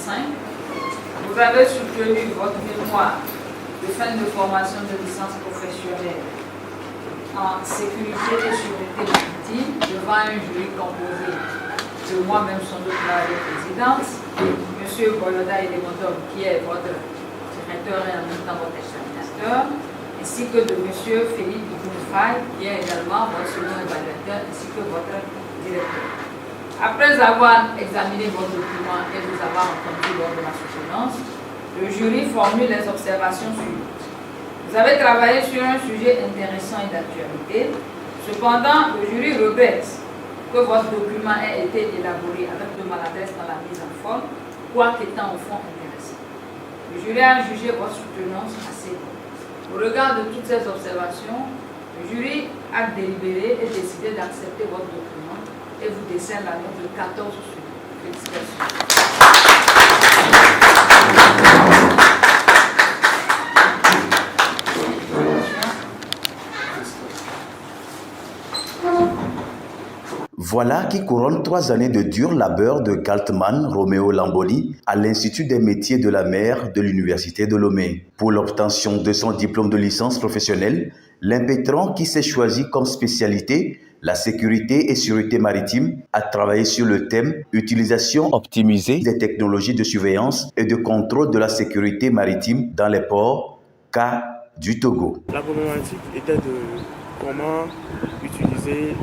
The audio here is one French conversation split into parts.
2025. Vous avez soutenu votre mémoire de fin de formation de licence professionnelle en sécurité et sûreté maritime devant un jury composé de moi-même, son doute la présidente, M. Boloda Elemontov, qui est votre directeur et en même temps votre examinateur, ainsi que de M. Philippe Boukounfaï, qui est également votre second évaluateur, ainsi que votre directeur. Après avoir examiné vos documents et vous avoir entendu lors de la soutenance, le jury formule les observations suivantes. Vous avez travaillé sur un sujet intéressant et d'actualité. Cependant, le jury regrette que votre document ait été élaboré avec de maladresse dans la mise en forme, quoique étant au fond intéressant. Le jury a jugé votre soutenance assez bonne. Au regard de toutes ces observations, le jury a délibéré et décidé d'accepter votre document et vous décerne la note de 14 sur 20. Félicitations. Voilà qui couronne 3 années de dur labeur de Galtman Romeo Lamboni à l'Institut des métiers de la mer de l'Université de Lomé. Pour l'obtention de son diplôme de licence professionnelle, l'impétrant qui s'est choisi comme spécialité la sécurité et sûreté maritime a travaillé sur le thème « Utilisation optimisée des technologies de surveillance et de contrôle de la sécurité maritime dans les ports cas du Togo ». La problématique était de comment utiliser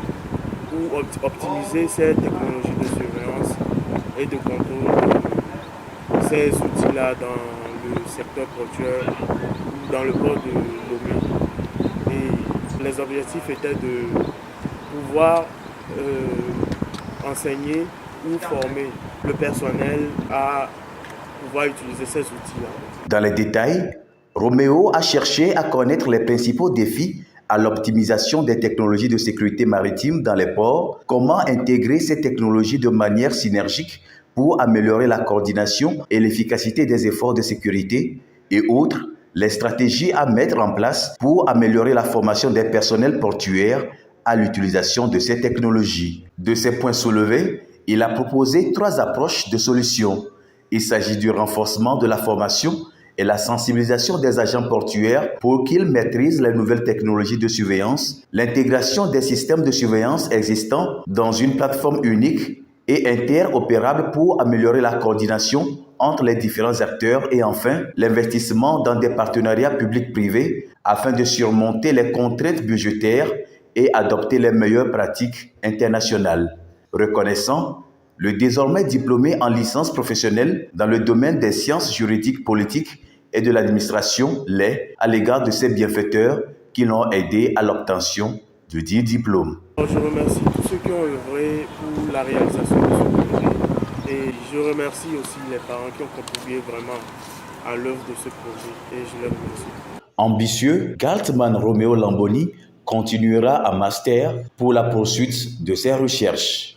ou optimiser ces technologies de surveillance et de contrôle de ces outils-là dans le secteur portuaire ou dans le port de Lomé. Et les objectifs étaient de pouvoir enseigner ou former le personnel à pouvoir utiliser ces outils-là. Dans les détails, Roméo a cherché à connaître les principaux défis à l'optimisation des technologies de sécurité maritime dans les ports, comment intégrer ces technologies de manière synergique pour améliorer la coordination et l'efficacité des efforts de sécurité et autres, les stratégies à mettre en place pour améliorer la formation des personnels portuaires à l'utilisation de ces technologies. De ces points soulevés, il a proposé 3 approches de solutions. Il s'agit du renforcement de la formation et la sensibilisation des agents portuaires pour qu'ils maîtrisent les nouvelles technologies de surveillance, l'intégration des systèmes de surveillance existants dans une plateforme unique et interopérable pour améliorer la coordination entre les différents acteurs et enfin l'investissement dans des partenariats publics-privés afin de surmonter les contraintes budgétaires et adopter les meilleures pratiques internationales. Reconnaissant, le désormais diplômé en licence professionnelle dans le domaine des sciences juridiques politiques et de l'administration l'est à l'égard de ses bienfaiteurs qui l'ont aidé à l'obtention de 10 diplômes. Je remercie tous ceux qui ont œuvré pour la réalisation de ce projet et je remercie aussi les parents qui ont contribué vraiment à l'œuvre de ce projet et je les remercie. Ambitieux, Galtman Romeo Lamboni continuera à master pour la poursuite de ses recherches.